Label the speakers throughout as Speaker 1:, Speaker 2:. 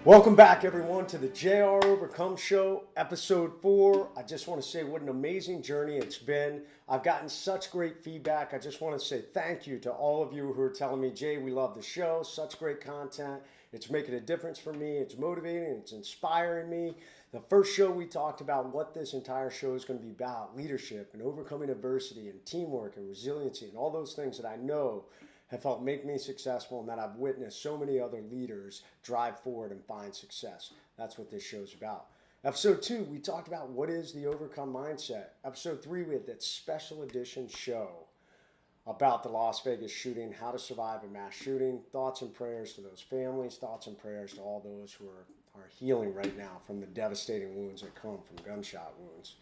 Speaker 1: Welcome back, everyone, to the JR Overcome Show, episode 4. I just want to say what an amazing journey it's been. I've gotten such great feedback. I just want to say thank you to all of you who are telling me, Jay, we love the show, such great content. It's making a difference for me. It's motivating. It's inspiring me. The first show we talked about what this entire show is going to be about, leadership and overcoming adversity and teamwork and resiliency and all those things that I know have helped make me successful and that I've witnessed so many other leaders drive forward and find success. That's what this show's about. Episode 2, we talked about what is the overcome mindset. Episode 3, we had that special edition show about the Las Vegas shooting, how to survive a mass shooting, thoughts and prayers to those families, thoughts and prayers to all those who are healing right now from the devastating wounds that come from gunshot wounds.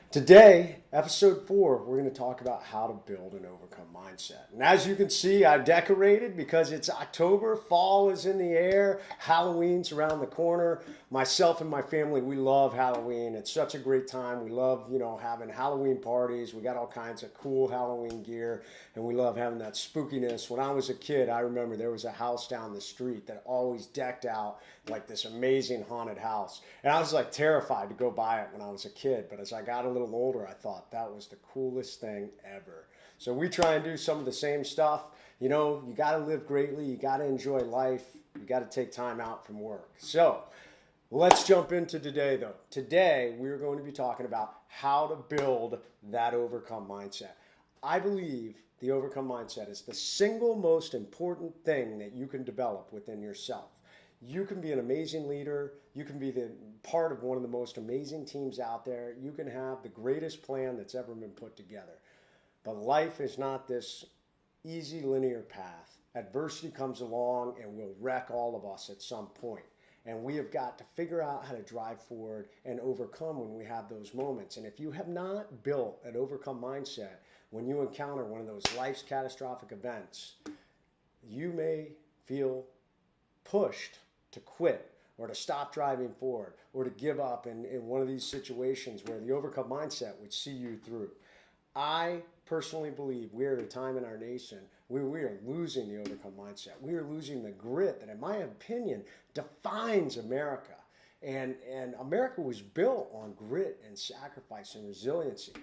Speaker 1: Today, episode 4, we're going to talk about how to build an overcome mindset. And as you can see, I decorated because it's October, fall is in the air, Halloween's around the corner. Myself and my family, we love Halloween. It's such a great time. We love, having Halloween parties. We got all kinds of cool Halloween gear, and we love having that spookiness. When I was a kid, I remember there was a house down the street that always decked out like this amazing haunted house. And I was like terrified to go by it when I was a kid, but as I got a little older, I thought that was the coolest thing ever. So we try and do some of the same stuff. You got to live greatly. You got to enjoy life. You got to take time out from work. So let's jump into today, though. Today, we're going to be talking about how to build that overcome mindset. I believe the overcome mindset is the single most important thing that you can develop within yourself. You can be an amazing leader. You can be the part of one of the most amazing teams out there. You can have the greatest plan that's ever been put together. But life is not this easy linear path. Adversity comes along and will wreck all of us at some point. And we have got to figure out how to drive forward and overcome when we have those moments. And if you have not built an overcome mindset when you encounter one of those life's catastrophic events, you may feel pushed to quit or to stop driving forward or to give up in one of these situations where the overcome mindset would see you through. I personally believe we are at a time in our nation where we are losing the overcome mindset. We are losing the grit that, in my opinion, defines America. And America was built on grit and sacrifice and resiliency.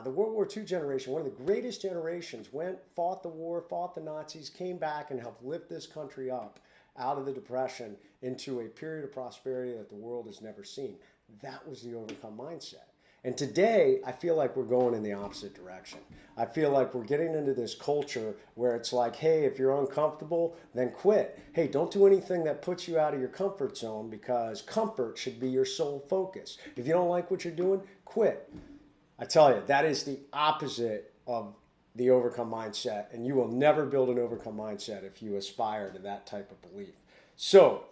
Speaker 1: The World War II generation, one of the greatest generations, fought the war, fought the Nazis, came back and helped lift this country up out of the Depression into a period of prosperity that the world has never seen. That was the overcome mindset. And today, I feel like we're going in the opposite direction. I feel like we're getting into this culture where it's like, hey, if you're uncomfortable, then quit. Hey, don't do anything that puts you out of your comfort zone because comfort should be your sole focus. If you don't like what you're doing, quit. I tell you, that is the opposite of the overcome mindset, and you will never build an overcome mindset if you aspire to that type of belief. So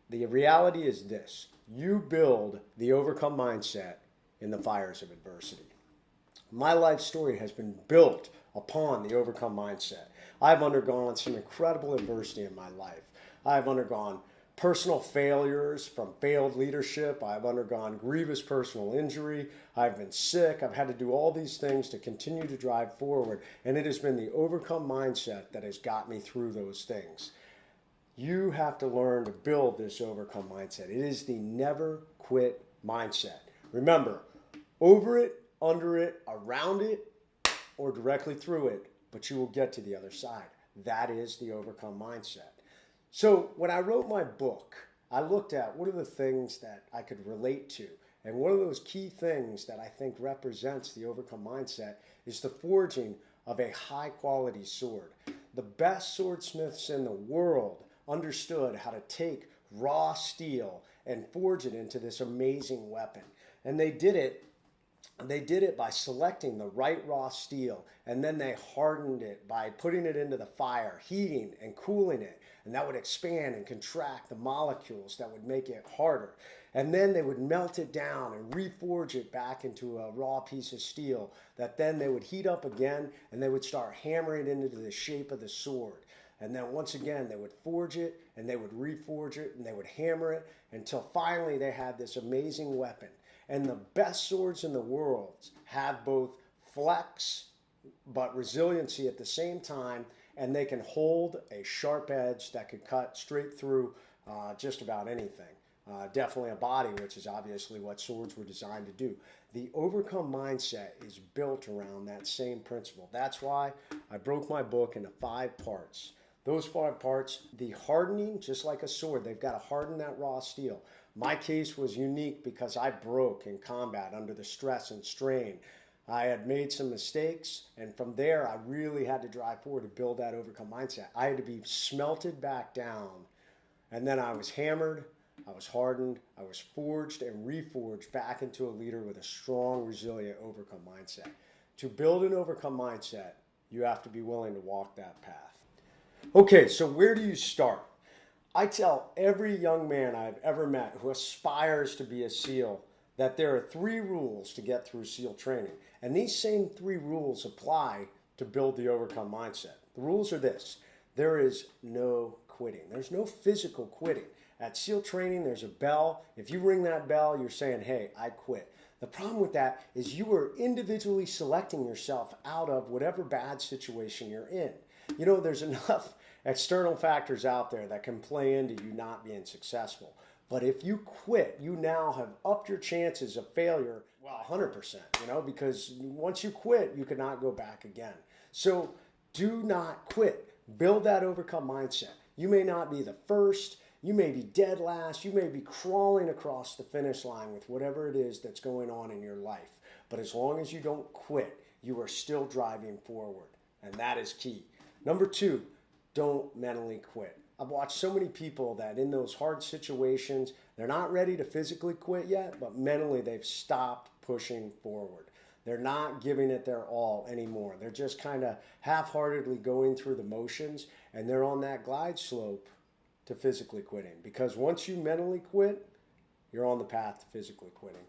Speaker 1: the reality is this: you build the overcome mindset in the fires of adversity. My life story has been built upon the overcome mindset. I've undergone some incredible adversity in my life. I've undergone personal failures from failed leadership. I've undergone grievous personal injury. I've been sick. I've had to do all these things to continue to drive forward. And it has been the overcome mindset that has got me through those things. You have to learn to build this overcome mindset. It is the never quit mindset. Remember, over it, under it, around it, or directly through it, but you will get to the other side. That is the overcome mindset. So when I wrote my book, I looked at what are the things that I could relate to. And one of those key things that I think represents the overcome mindset is the forging of a high quality sword. The best swordsmiths in the world understood how to take raw steel and forge it into this amazing weapon. And they did it by selecting the right raw steel, and then they hardened it by putting it into the fire, heating and cooling it, and that would expand and contract the molecules that would make it harder. And then they would melt it down and reforge it back into a raw piece of steel that then they would heat up again, and they would start hammering it into the shape of the sword. And then once again, they would forge it, and they would reforge it, and they would hammer it until finally they had this amazing weapon. And the best swords in the world have both flex but resiliency at the same time, and they can hold a sharp edge that could cut straight through just about anything. Definitely a body, which is obviously what swords were designed to do. The overcome mindset is built around that same principle. That's why I broke my book into 5 parts. Those 5 parts, the hardening, just like a sword, they've got to harden that raw steel. My case was unique because I broke in combat under the stress and strain. I had made some mistakes, and from there, I really had to drive forward to build that overcome mindset. I had to be smelted back down, and then I was hammered, I was hardened, I was forged and reforged back into a leader with a strong, resilient, overcome mindset. To build an overcome mindset, you have to be willing to walk that path. Okay, so where do you start? I tell every young man I've ever met who aspires to be a SEAL that there are 3 rules to get through SEAL training. And these same 3 rules apply to build the overcome mindset. The rules are this: there is no quitting. There's no physical quitting. At SEAL training, there's a bell. If you ring that bell, you're saying, hey, I quit. The problem with that is you are individually selecting yourself out of whatever bad situation you're in. You know, there's enough external factors out there that can play into you not being successful. But if you quit, you now have upped your chances of failure, well, 100%, because once you quit, you cannot go back again. So do not quit. Build that overcome mindset. You may not be the first, you may be dead last, you may be crawling across the finish line with whatever it is that's going on in your life. But as long as you don't quit, you are still driving forward. And that is key. Number 2, don't mentally quit. I've watched so many people that in those hard situations, they're not ready to physically quit yet, but mentally they've stopped pushing forward. They're not giving it their all anymore. They're just kind of half-heartedly going through the motions, and they're on that glide slope to physically quitting. Because once you mentally quit, you're on the path to physically quitting.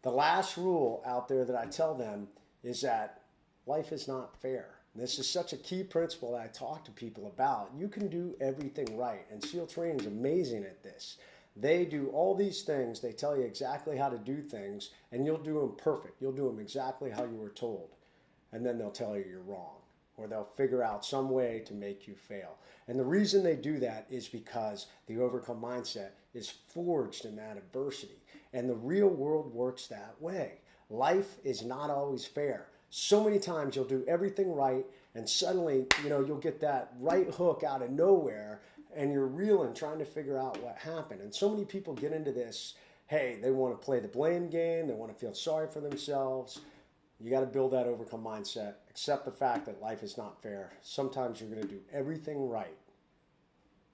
Speaker 1: The last rule out there that I tell them is that life is not fair. This is such a key principle that I talk to people about. You can do everything right, and SEAL training is amazing at this. They do all these things. They tell you exactly how to do things, and you'll do them perfect. You'll do them exactly how you were told, and then they'll tell you you're wrong, or they'll figure out some way to make you fail. And the reason they do that is because the overcome mindset is forged in that adversity, and the real world works that way. Life is not always fair. So many times you'll do everything right, and suddenly, you'll get that right hook out of nowhere, and you're reeling, trying to figure out what happened. And so many people get into this, hey, they want to play the blame game, they want to feel sorry for themselves. You got to build that overcome mindset. Accept the fact that life is not fair. Sometimes you're going to do everything right,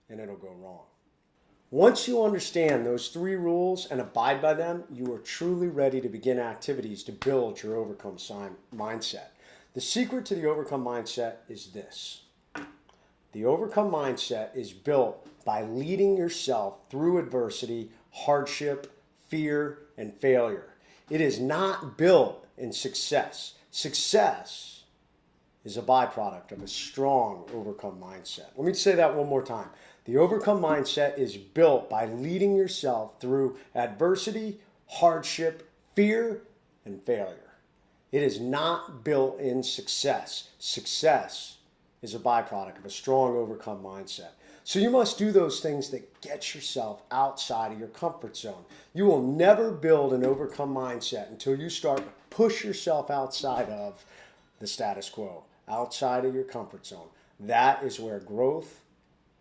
Speaker 1: and it'll go wrong. Once you understand those 3 rules and abide by them, you are truly ready to begin activities to build your overcome mindset. The secret to the overcome mindset is this. The overcome mindset is built by leading yourself through adversity, hardship, fear, and failure. It is not built in success. Success is a byproduct of a strong overcome mindset. Let me say that one more time. The overcome mindset is built by leading yourself through adversity, hardship, fear, and failure. It is not built in success. Success is a byproduct of a strong overcome mindset. So you must do those things that get yourself outside of your comfort zone. You will never build an overcome mindset until you start to push yourself outside of the status quo, outside of your comfort zone. That is where growth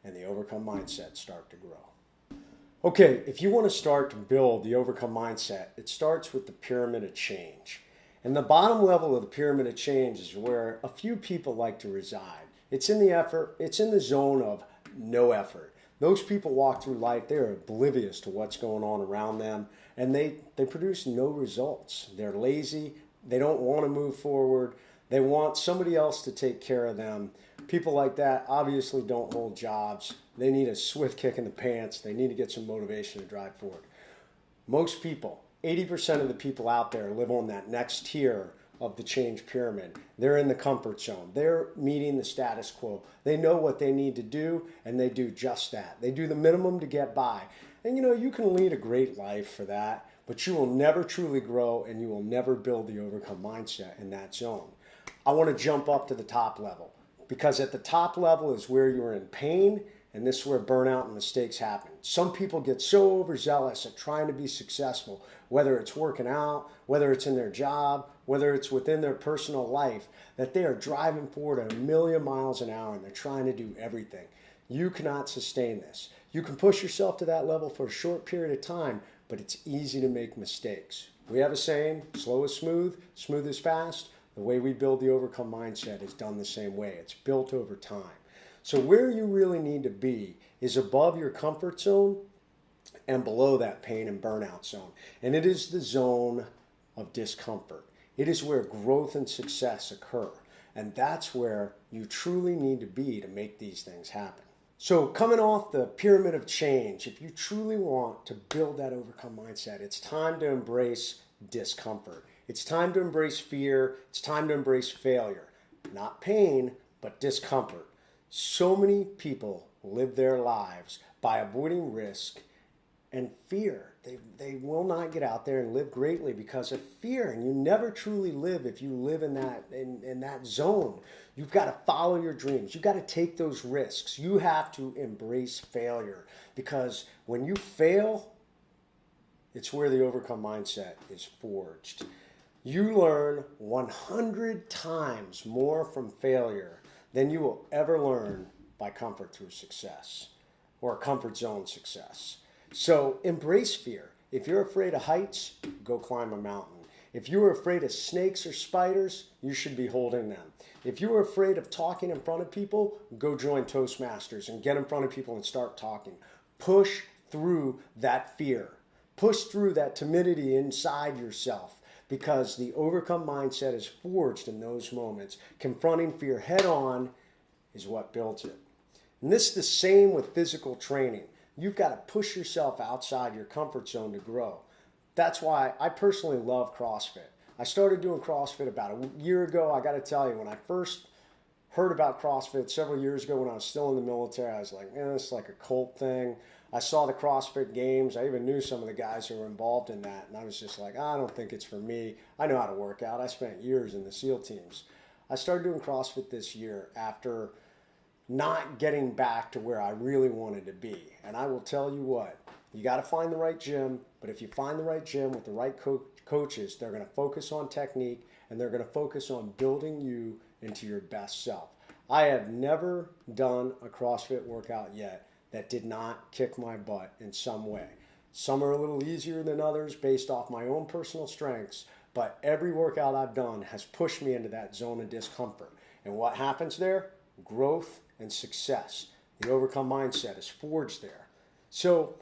Speaker 1: and the overcome mindset start to grow. Okay, if you want to start to build the overcome mindset, it starts with the pyramid of change. And the bottom level of the pyramid of change is where a few people like to reside. It's in the zone of no effort. Those people walk through life, they're oblivious to what's going on around them, and they produce no results. They're lazy, they don't want to move forward, they want somebody else to take care of them. People like that obviously don't hold jobs. They need a swift kick in the pants. They need to get some motivation to drive forward. Most people, 80% of the people out there live on that next tier of the change pyramid. They're in the comfort zone. They're meeting the status quo. They know what they need to do, and they do just that. They do the minimum to get by. And you can lead a great life for that, but you will never truly grow, and you will never build the overcome mindset in that zone. I want to jump up to the top level, because at the top level is where you're in pain And this is where burnout and mistakes happen. Some people get so overzealous at trying to be successful, whether it's working out, whether it's in their job, whether it's within their personal life, that they are driving forward at 1,000,000 miles an hour and they're trying to do everything. You cannot sustain this. You can push yourself to that level for a short period of time, but it's easy to make mistakes. We have a saying, slow is smooth, smooth is fast. The way we build the overcome mindset is done the same way. It's built over time. So where you really need to be is above your comfort zone and below that pain and burnout zone. And it is the zone of discomfort. It is where growth and success occur. And that's where you truly need to be to make these things happen. So coming off the pyramid of change, if you truly want to build that overcome mindset, it's time to embrace discomfort. It's time to embrace fear. It's time to embrace failure. Not pain, but discomfort. So many people live their lives by avoiding risk and fear. They will not get out there and live greatly because of fear. And you never truly live if you live in that zone. You've got to follow your dreams. You've got to take those risks. You have to embrace failure because when you fail, it's where the overcome mindset is forged. You learn 100 times more from failure than you will ever learn by comfort through success or comfort zone success. So embrace fear. If you're afraid of heights, go climb a mountain. If you're afraid of snakes or spiders, you should be holding them. If you're afraid of talking in front of people, go join Toastmasters and get in front of people and start talking. Push through that fear. Push through that timidity inside yourself because the overcome mindset is forged in those moments. Confronting fear head on is what builds it. And this is the same with physical training. You've got to push yourself outside your comfort zone to grow. That's why I personally love CrossFit. I started doing CrossFit about a year ago. I got to tell you, when I first heard about CrossFit several years ago when I was still in the military, I was like, man, it's like a cult thing. I saw the CrossFit games. I even knew some of the guys who were involved in that. And I was just like, I don't think it's for me. I know how to work out. I spent years in the SEAL teams. I started doing CrossFit this year after not getting back to where I really wanted to be. And I will tell you what, you got to find the right gym. But if you find the right gym with the right coaches, they're going to focus on technique and they're going to focus on building you into your best self. I have never done a CrossFit workout yet that did not kick my butt in some way. Some are a little easier than others based off my own personal strengths, but every workout I've done has pushed me into that zone of discomfort. And what happens there? Growth and success. The overcome mindset is forged there. So,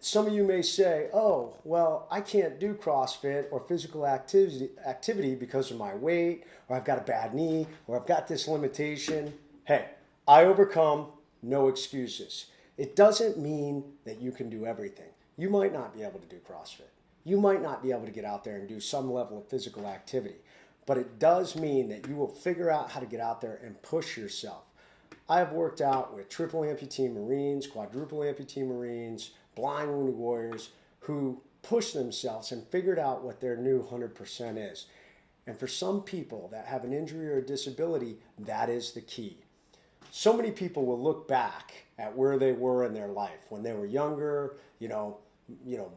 Speaker 1: some of you may say, oh, well, I can't do CrossFit or physical activity because of my weight, or I've got a bad knee, or I've got this limitation. Hey, I overcome, no excuses. It doesn't mean that you can do everything. You might not be able to do CrossFit. You might not be able to get out there and do some level of physical activity. But it does mean that you will figure out how to get out there and push yourself. I have worked out with triple amputee Marines, quadruple amputee Marines, blind wounded warriors who pushed themselves and figured out what their new 100% is. And for some people that have an injury or a disability, that is the key. So many people will look back at where they were in their life when they were younger,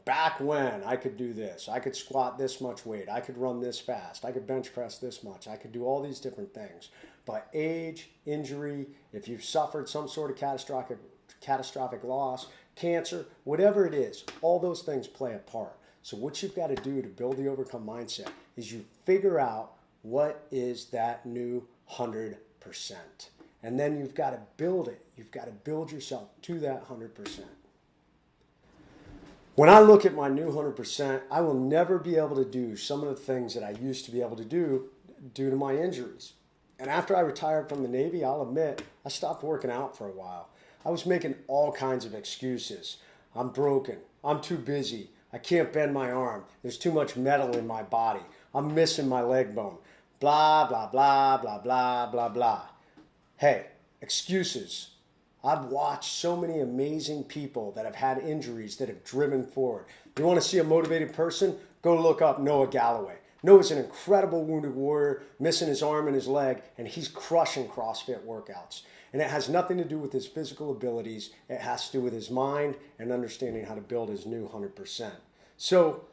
Speaker 1: back when I could do this, I could squat this much weight, I could run this fast, I could bench press this much, I could do all these different things. But age, injury, if you've suffered some sort of catastrophic loss, cancer, whatever it is, all those things play a part. So what you've got to do to build the overcome mindset is you figure out what is that new 100%. And then you've got to build it. You've got to build yourself to that 100%. When I look at my new 100%, I will never be able to do some of the things that I used to be able to do due to my injuries. And after I retired from the Navy, I'll admit, I stopped working out for a while. I was making all kinds of excuses. I'm broken. I'm too busy. I can't bend my arm. There's too much metal in my body. I'm missing my leg bone. Blah, blah, blah, blah, blah, blah, blah. Hey, excuses. I've watched so many amazing people that have had injuries that have driven forward. You want to see a motivated person? Go look up Noah Galloway. Noah's an incredible wounded warrior, missing his arm and his leg, and he's crushing CrossFit workouts. And it has nothing to do with his physical abilities. It has to do with his mind and understanding how to build his new 100%. So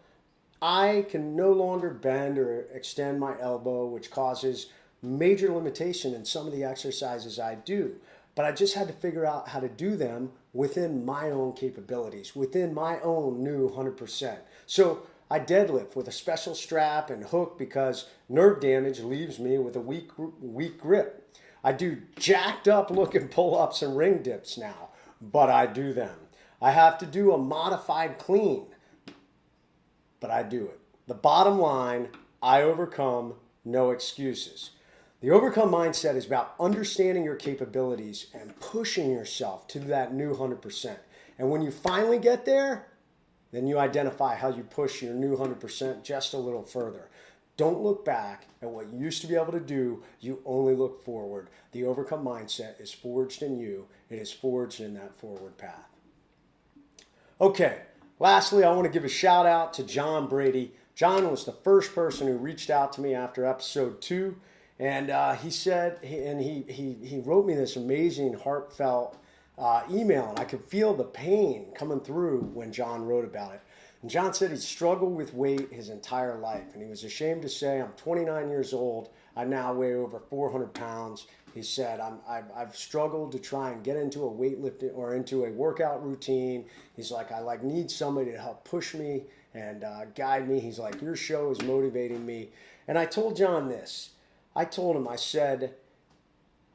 Speaker 1: I can no longer bend or extend my elbow, which causes major limitation in some of the exercises I do. But I just had to figure out how to do them within my own capabilities, within my own new 100%. So I deadlift with a special strap and hook because nerve damage leaves me with a weak grip. I do jacked up looking pull-ups and ring dips now, but I do them. I have to do a modified clean, but I do it. The bottom line, I overcome, no excuses. The overcome mindset is about understanding your capabilities and pushing yourself to that new 100%. And when you finally get there, then you identify how you push your new 100% just a little further. Don't look back at what you used to be able to do. You only look forward. The overcome mindset is forged in you. It is forged in that forward path. Okay, lastly, I want to give a shout out to John Brady. John was the first person who reached out to me after episode 2. And he said, he wrote me this amazing, heartfelt email, and I could feel the pain coming through when John wrote about it. And John said he'd struggled with weight his entire life, and he was ashamed to say, I'm 29 years old, I now weigh over 400 pounds. He said, I've struggled to try and get into a weightlifting or into a workout routine. He's like, I need somebody to help push me and guide me. He's like, your show is motivating me. And I told John this. I told him, I said,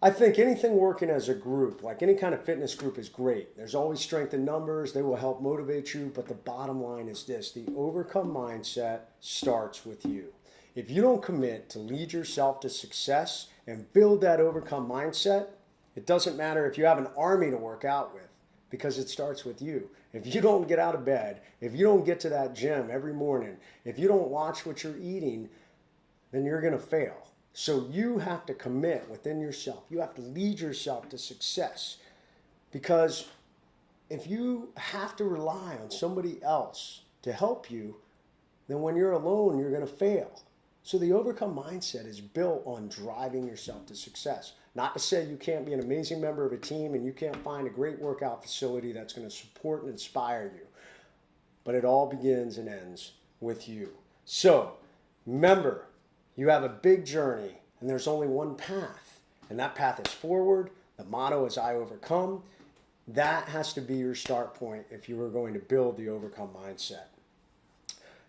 Speaker 1: I think anything working as a group, like any kind of fitness group, is great. There's always strength in numbers. They will help motivate you. But the bottom line is this. The overcome mindset starts with you. If you don't commit to lead yourself to success and build that overcome mindset, it doesn't matter if you have an army to work out with, because it starts with you. If you don't get out of bed, if you don't get to that gym every morning, if you don't watch what you're eating, then you're going to fail. So you have to commit within yourself. You have to lead yourself to success. Because if you have to rely on somebody else to help you, then when you're alone, you're going to fail. So the overcome mindset is built on driving yourself to success. Not to say you can't be an amazing member of a team and you can't find a great workout facility that's going to support and inspire you. But it all begins and ends with you. So remember, you have a big journey, and there's only one path, and that path is forward. The motto is I overcome. That has to be your start point if you are going to build the overcome mindset.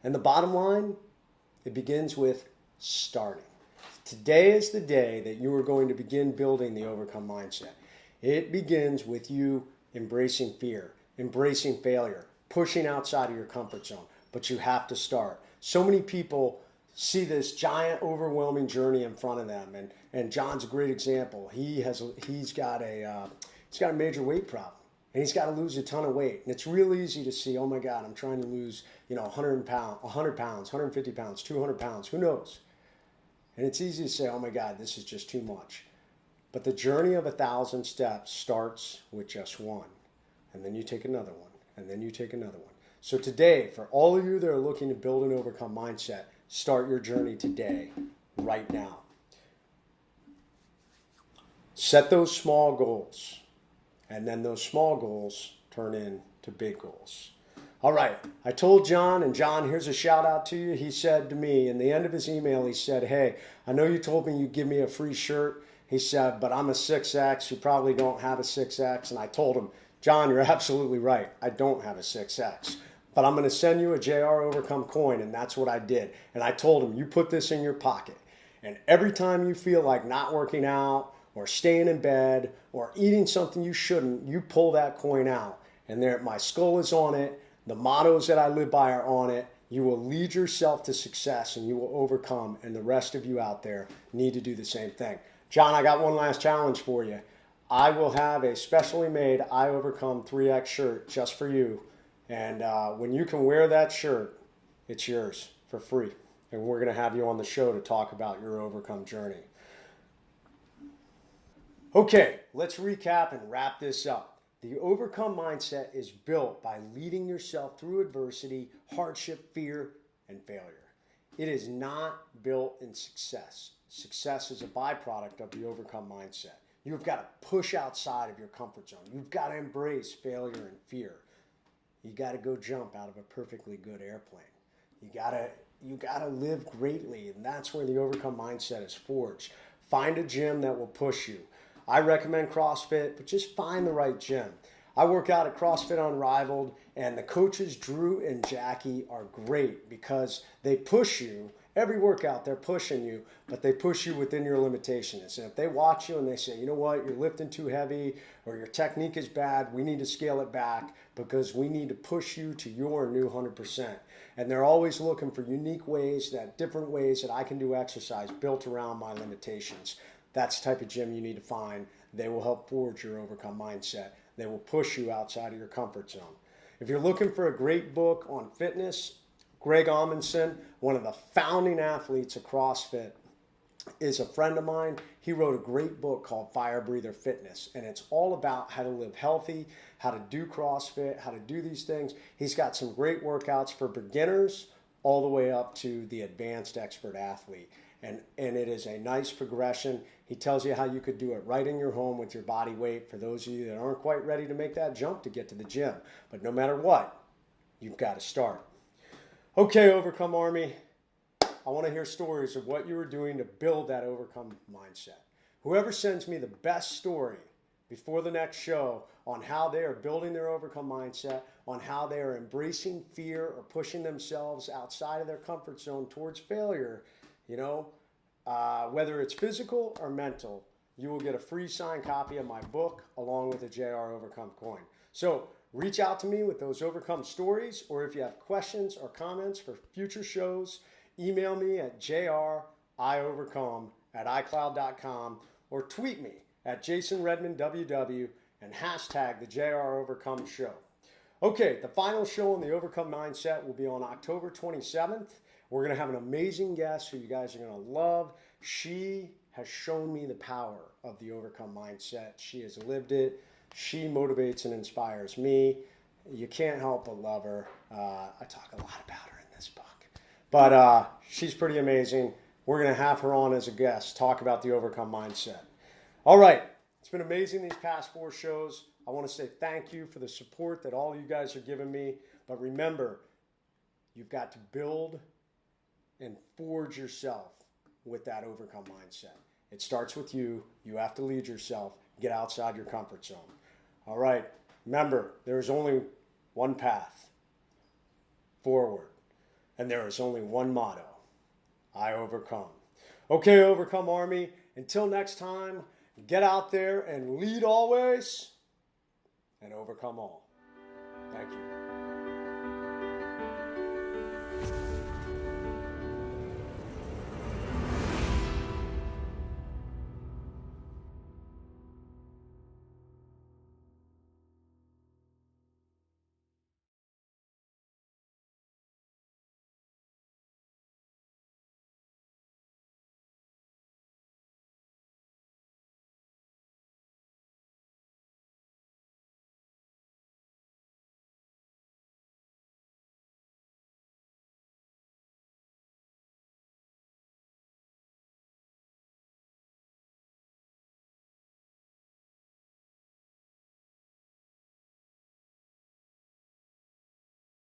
Speaker 1: And the bottom line, it begins with starting. Today is the day that you are going to begin building the overcome mindset. It begins with you embracing fear, embracing failure, pushing outside of your comfort zone, but you have to start. So many people see this giant, overwhelming journey in front of them, and John's a great example. He's got a major weight problem, and he's got to lose a ton of weight. And it's real easy to see, oh my God, I'm trying to lose 100 pounds, 150 pounds, 200 pounds, who knows? And it's easy to say, oh my God, this is just too much. But the journey of 1,000 steps starts with just one, and then you take another one, and then you take another one. So today, for all of you that are looking to build an overcome mindset, start your journey today, right now. Set those small goals, and then those small goals turn into big goals. All right, I told John, and John, here's a shout out to you. He said to me, in the end of his email, he said, hey, I know you told me you'd give me a free shirt. He said, but I'm a 6X. You probably don't have a 6X. And I told him, John, you're absolutely right. I don't have a 6X. But I'm going to send you a JR Overcome coin, and that's what I did. And I told him, you put this in your pocket. And every time you feel like not working out or staying in bed or eating something you shouldn't, you pull that coin out. And there, my skull is on it. The mottos that I live by are on it. You will lead yourself to success, and you will overcome. And the rest of you out there need to do the same thing. John, I got one last challenge for you. I will have a specially made I Overcome 3X shirt just for you. And when you can wear that shirt, it's yours for free. And we're going to have you on the show to talk about your overcome journey. Okay, let's recap and wrap this up. The overcome mindset is built by leading yourself through adversity, hardship, fear, and failure. It is not built in success. Success is a byproduct of the overcome mindset. You've got to push outside of your comfort zone. You've got to embrace failure and fear. You got to go jump out of a perfectly good airplane. You got to live greatly, and that's where the overcome mindset is forged. Find a gym that will push you. I recommend CrossFit, but just find the right gym. I work out at CrossFit Unrivaled, and the coaches Drew and Jackie are great because they push you. Every workout, they're pushing you, but they push you within your limitations. And if they watch you and they say, you know what, you're lifting too heavy or your technique is bad, we need to scale it back because we need to push you to your new 100%. And they're always looking for unique ways, different ways that I can do exercise built around my limitations. That's the type of gym you need to find. They will help forge your overcome mindset. They will push you outside of your comfort zone. If you're looking for a great book on fitness, Greg Amundsen, one of the founding athletes of CrossFit, is a friend of mine. He wrote a great book called Fire Breather Fitness, and it's all about how to live healthy, how to do CrossFit, how to do these things. He's got some great workouts for beginners all the way up to the advanced expert athlete. And it is a nice progression. He tells you how you could do it right in your home with your body weight for those of you that aren't quite ready to make that jump to get to the gym. But no matter what, you've got to start. Okay, Overcome Army, I want to hear stories of what you were doing to build that overcome mindset. Whoever sends me the best story before the next show on how they are building their overcome mindset, on how they are embracing fear or pushing themselves outside of their comfort zone towards failure, whether it's physical or mental, you will get a free signed copy of my book along with a JR Overcome coin. So reach out to me with those overcome stories, or if you have questions or comments for future shows, email me at jriovercome@icloud.com or tweet me at jasonredmanww and hashtag the JR Overcome Show. Okay, the final show on the Overcome Mindset will be on October 27th. We're going to have an amazing guest who you guys are going to love. She has shown me the power of the Overcome Mindset. She has lived it. She motivates and inspires me. You can't help but love her. I talk a lot about her in this book. But she's pretty amazing. We're going to have her on as a guest, talk about the Overcome Mindset. All right. It's been amazing these past 4 shows. I want to say thank you for the support that all you guys are giving me. But remember, you've got to build and forge yourself with that overcome mindset. It starts with you. You have to lead yourself. Get outside your comfort zone. All right. Remember, there is only one path forward, and there is only one motto: I overcome. Okay, Overcome Army. Until next time, get out there and lead always and overcome all. Thank you.